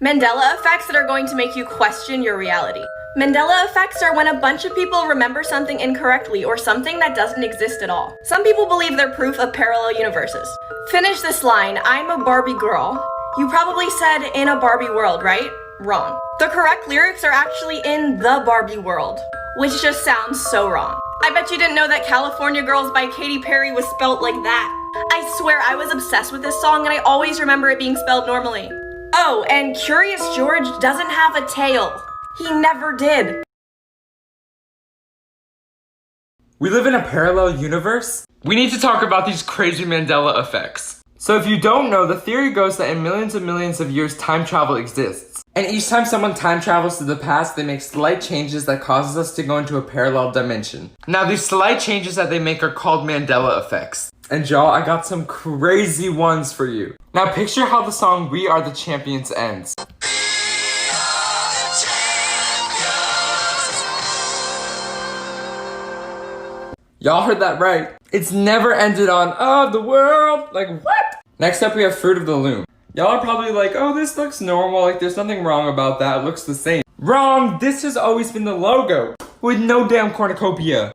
Mandela effects that are going to make you question your reality. Mandela effects are when a bunch of people remember something incorrectly or something that doesn't exist at all. Some people believe they're proof of parallel universes. Finish this line, I'm a Barbie girl. You probably said in a Barbie world, right? Wrong. The correct lyrics are actually in the Barbie world, which just sounds so wrong. I bet you didn't know that California Girls by Katy Perry was spelt like that. I swear I was obsessed with this song and I always remember it being spelled normally. Oh, and Curious George doesn't have a tail. He never did. We live in a parallel universe? We need to talk about these crazy Mandela effects. So if you don't know, the theory goes that in millions and millions of years, time travel exists. And each time someone time travels to the past, they make slight changes that causes us to go into a parallel dimension. Now, these slight changes that they make are called Mandela effects. And y'all, I got some crazy ones for you. Now picture how the song We Are the Champions ends. Y'all heard that right. It's never ended on, oh, the world. Like, what? Next up, we have Fruit of the Loom. Y'all are probably like, oh, this looks normal. Like, there's nothing wrong about that. It looks the same. Wrong. This has always been the logo with no damn cornucopia.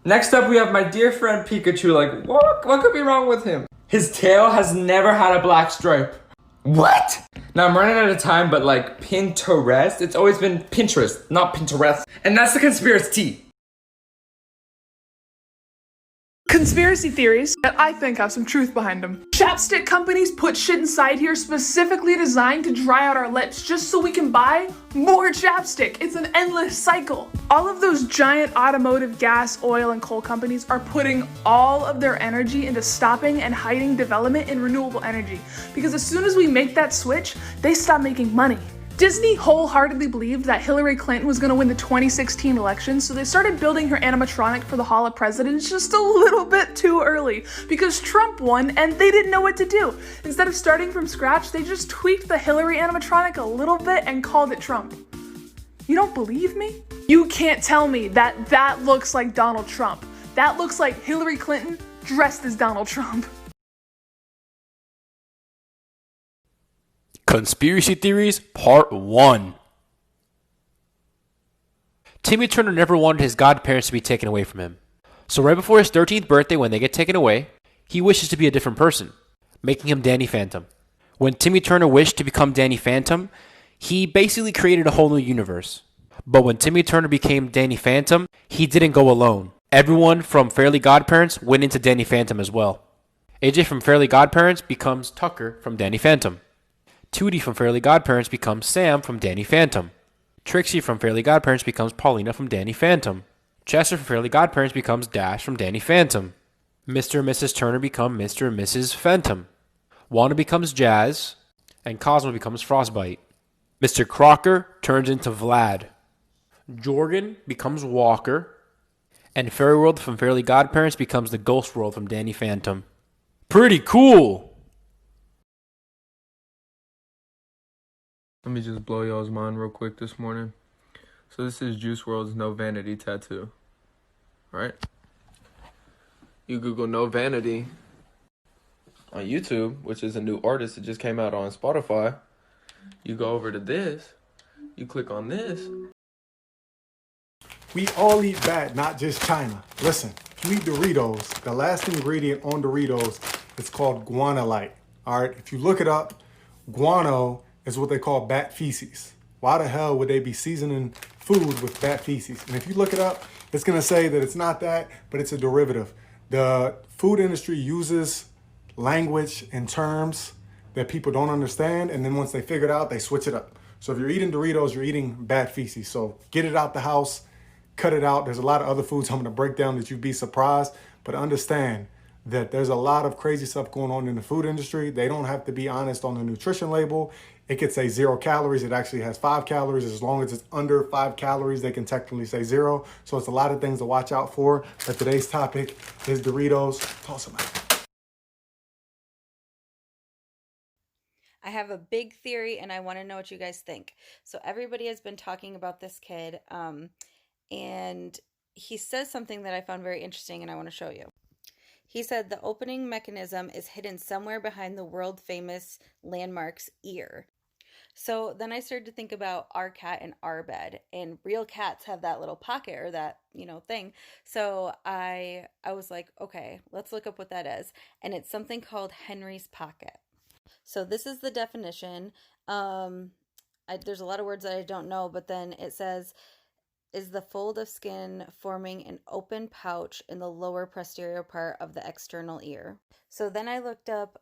Next up, we have my dear friend Pikachu. Like, what could be wrong with him? His tail has never had a black stripe. What? Now, I'm running out of time, but like, Pinterest, it's always been Pinterest, not Pinterest. And that's the conspiracy. Conspiracy theories that I think have some truth behind them. Chapstick companies put shit inside here specifically designed to dry out our lips just so we can buy more chapstick. It's an endless cycle. All of those giant automotive, gas, oil, and coal companies are putting all of their energy into stopping and hiding development in renewable energy. Because as soon as we make that switch, they stop making money. Disney wholeheartedly believed that Hillary Clinton was going to win the 2016 election, so they started building her animatronic for the Hall of Presidents just a little bit too early because Trump won and they didn't know what to do. Instead of starting from scratch, they just tweaked the Hillary animatronic a little bit and called it Trump. You don't believe me? You can't tell me that that looks like Donald Trump. That looks like Hillary Clinton dressed as Donald Trump. Conspiracy Theories Part 1. Timmy Turner never wanted his godparents to be taken away from him. So right before his 13th birthday, when they get taken away, he wishes to be a different person, making him Danny Phantom. When Timmy Turner wished to become Danny Phantom, he basically created a whole new universe. But when Timmy Turner became Danny Phantom, he didn't go alone. Everyone from Fairly Godparents went into Danny Phantom as well. AJ from Fairly Godparents becomes Tucker from Danny Phantom. Tootie from Fairly Godparents becomes Sam from Danny Phantom. Trixie from Fairly Godparents becomes Paulina from Danny Phantom. Chester from Fairly Godparents becomes Dash from Danny Phantom. Mr. and Mrs. Turner become Mr. and Mrs. Phantom. Wanda becomes Jazz, and Cosmo becomes Frostbite. Mr. Crocker turns into Vlad. Jordan becomes Walker, and Fairy World from Fairly Godparents becomes the Ghost World from Danny Phantom. Pretty cool! Let me just blow y'all's mind real quick this morning. So this is Juice WRLD's No Vanity tattoo. Right? You Google No Vanity on YouTube, which is a new artist that just came out on Spotify. You go over to this. You click on this. We all eat bad, not just China. Listen, if you eat Doritos, the last ingredient on Doritos is called guanylate. All right, if you look it up, guano is what they call bat feces. Why the hell would they be seasoning food with bat feces? And if you look it up, it's gonna say that it's not that, but it's a derivative. The food industry uses language and terms that people don't understand, and then once they figure it out, they switch it up. So if you're eating Doritos, you're eating bat feces. So get it out the house, cut it out. There's a lot of other foods I'm gonna break down that you'd be surprised, but understand that there's a lot of crazy stuff going on in the food industry. They don't have to be honest on the nutrition label. It could say 0 calories. It actually has 5 calories. As long as it's under 5 calories, they can technically say 0. So it's a lot of things to watch out for. But today's topic is Doritos. Toss them out. I have a big theory and I want to know what you guys think. So everybody has been talking about this kid and he says something that I found very interesting and I want to show you. He said the opening mechanism is hidden somewhere behind the world famous landmark's ear. So then I started to think about our cat in our bed, and real cats have that little pocket or that, thing. So I was like, okay, let's look up what that is. And it's something called Henry's pocket. So this is the definition. There's a lot of words that I don't know, but then it says, is the fold of skin forming an open pouch in the lower posterior part of the external ear. So then I looked up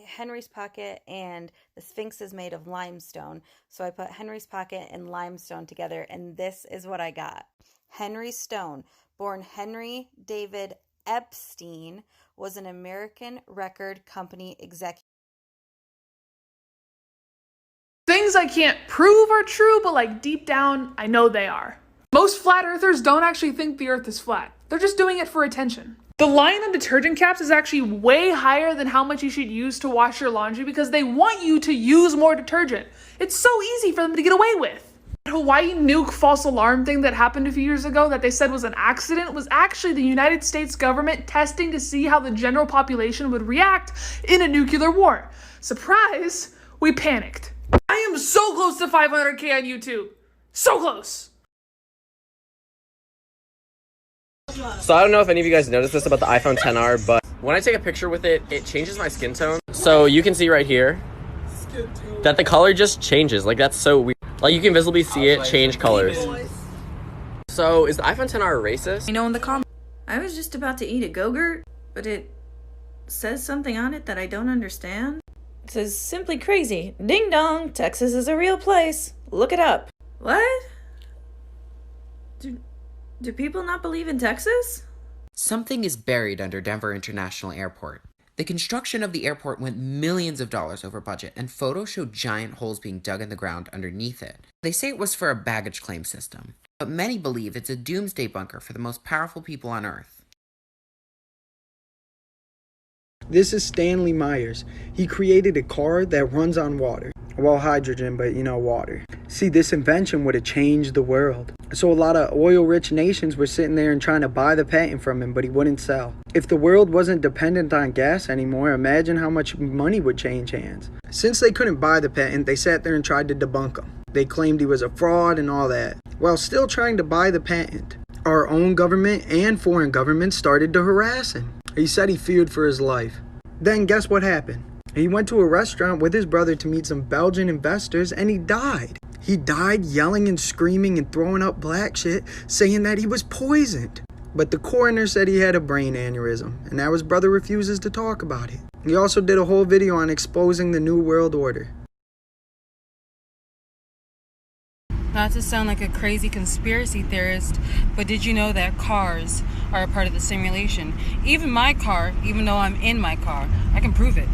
Henry's pocket, and the Sphinx is made of limestone. So I put Henry's pocket and limestone together, and this is what I got. Henry Stone, born Henry David Epstein, was an American record company executive. Things I can't prove are true, but like deep down, I know they are. Most flat earthers don't actually think the earth is flat. They're just doing it for attention. The line on detergent caps is actually way higher than how much you should use to wash your laundry because they want you to use more detergent. It's so easy for them to get away with. The Hawaii nuke false alarm thing that happened a few years ago that they said was an accident was actually the United States government testing to see how the general population would react in a nuclear war. Surprise, we panicked. I am so close to 500K on YouTube. So close. So I don't know if any of you guys noticed this about the iPhone XR, but when I take a picture with it, it changes my skin tone. So you can see right here that the color just changes. Like, that's so weird. Like, you can visibly see it change colors. So is the iPhone XR racist? In the comments. I was just about to eat a Go-Gurt, but it says something on it that I don't understand. It says, simply crazy. Ding dong, Texas is a real place. Look it up. What? Do people not believe in Texas? Something is buried under Denver International Airport. The construction of the airport went millions of dollars over budget, and photos showed giant holes being dug in the ground underneath it. They say it was for a baggage claim system, but many believe it's a doomsday bunker for the most powerful people on Earth. This is Stanley Myers. He created a car that runs on water. Well, hydrogen, but water. See, this invention would have changed the world. So a lot of oil-rich nations were sitting there and trying to buy the patent from him, but he wouldn't sell. If the world wasn't dependent on gas anymore, imagine how much money would change hands. Since they couldn't buy the patent, they sat there and tried to debunk him. They claimed he was a fraud and all that, while still trying to buy the patent. Our own government and foreign governments started to harass him. He said he feared for his life. Then guess what happened? He went to a restaurant with his brother to meet some Belgian investors, and he died. He died yelling and screaming and throwing up black shit, saying that he was poisoned. But the coroner said he had a brain aneurysm, and now his brother refuses to talk about it. He also did a whole video on exposing the New World Order. Not to sound like a crazy conspiracy theorist, but did you know that cars are a part of the simulation? Even my car, even though I'm in my car, I can prove it.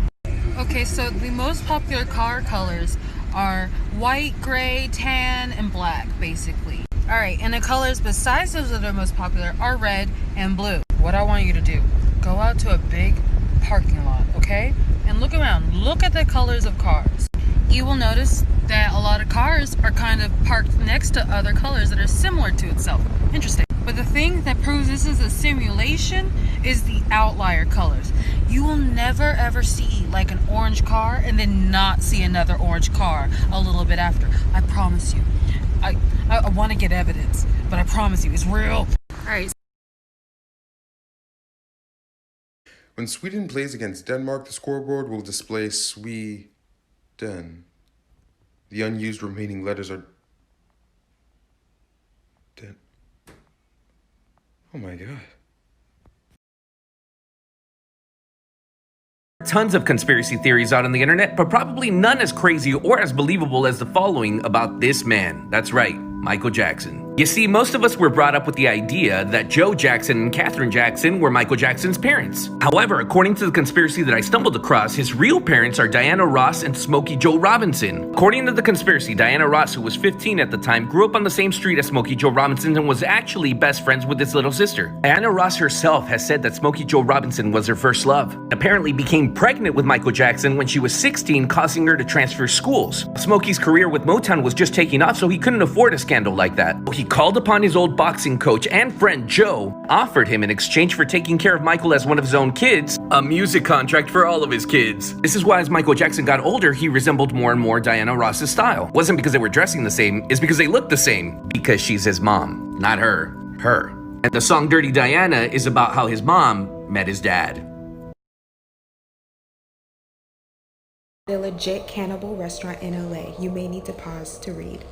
Okay, so the most popular car colors are white, gray, tan, and black, basically. Alright, and the colors besides those that are most popular are red and blue. What I want you to do, go out to a big parking lot, okay? And look around, look at the colors of cars. You will notice that a lot of cars are kind of parked next to other colors that are similar to itself. Interesting. But the thing that proves this is a simulation is the outlier colors. You will never ever see like an orange car and then not see another orange car a little bit after. I promise you. I want to get evidence, but I promise you it's real. Alright. When Sweden plays against Denmark, the scoreboard will display Sweden. The unused remaining letters are Den. Oh my god. Tons of conspiracy theories out on the internet, but probably none as crazy or as believable as the following about this man. That's right, Michael Jackson. You see, most of us were brought up with the idea that Joe Jackson and Catherine Jackson were Michael Jackson's parents. However, according to the conspiracy that I stumbled across, his real parents are Diana Ross and Smokey Joe Robinson. According to the conspiracy, Diana Ross, who was 15 at the time, grew up on the same street as Smokey Joe Robinson and was actually best friends with his little sister. Diana Ross herself has said that Smokey Joe Robinson was her first love. Apparently became pregnant with Michael Jackson when she was 16, causing her to transfer schools. Smokey's career with Motown was just taking off, so he couldn't afford a scandal like that. He called upon his old boxing coach and friend Joe, offered him in exchange for taking care of Michael as one of his own kids, a music contract for all of his kids. This is why as Michael Jackson got older, he resembled more and more Diana Ross's style. Wasn't because they were dressing the same, it's because they looked the same. Because she's his mom, not her. And the song Dirty Diana is about how his mom met his dad. The legit cannibal restaurant in LA. You may need to pause to read.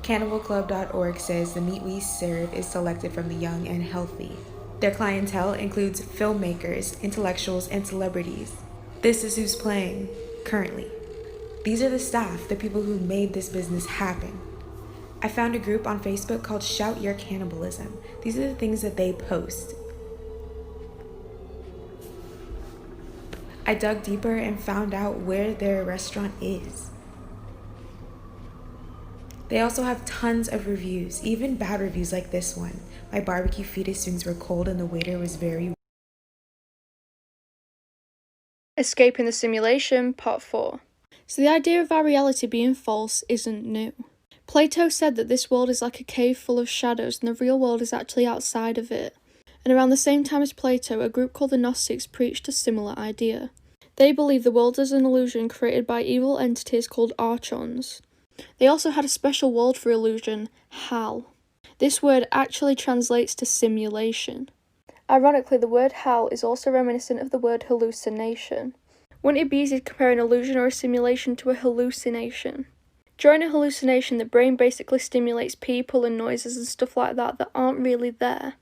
CannibalClub.org says the meat we serve is selected from the young and healthy. Their clientele includes filmmakers, intellectuals, and celebrities. This is who's playing currently. These are the staff, the people who made this business happen. I found a group on Facebook called Shout Your Cannibalism. These are the things that they post. I dug deeper and found out where their restaurant is. They also have tons of reviews, even bad reviews like this one. My barbecue fetus wings were cold and the waiter was very... Escaping the Simulation, Part 4. So the idea of our reality being false isn't new. Plato said that this world is like a cave full of shadows and the real world is actually outside of it. And around the same time as Plato, a group called the Gnostics preached a similar idea. They believed the world is an illusion created by evil entities called archons. They also had a special word for illusion, hal. This word actually translates to simulation. Ironically, the word hal is also reminiscent of the word hallucination. Wouldn't it be easy to compare an illusion or a simulation to a hallucination? During a hallucination, the brain basically stimulates people and noises and stuff like that aren't really there.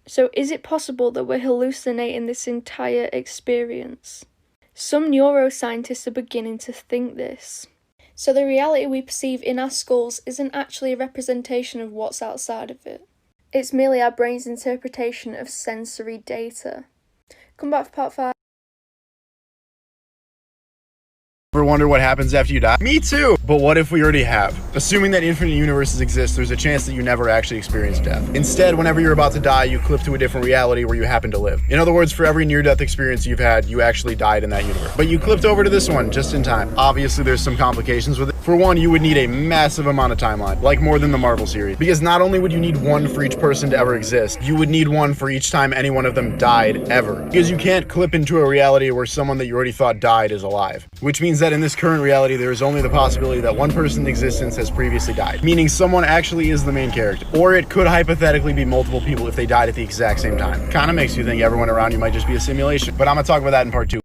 So is it possible that we're hallucinating this entire experience? Some neuroscientists are beginning to think this. So the reality we perceive in our skulls isn't actually a representation of what's outside of it. It's merely our brain's interpretation of sensory data. Come back for part 5. Ever wonder what happens after you die? Me too! But what if we already have? Assuming that infinite universes exist, there's a chance that you never actually experience death. Instead, whenever you're about to die, you clip to a different reality where you happen to live. In other words, for every near-death experience you've had, you actually died in that universe. But you clipped over to this one just in time. Obviously, there's some complications with it. For one, you would need a massive amount of timeline, like more than the Marvel series. Because not only would you need one for each person to ever exist, you would need one for each time any one of them died, ever. Because you can't clip into a reality where someone that you already thought died is alive. Which means that in this current reality, there is only the possibility that one person in existence has previously died, meaning someone actually is the main character. Or it could hypothetically be multiple people if they died at the exact same time. Kinda makes you think everyone around you might just be a simulation, but I'm gonna talk about that in part 2.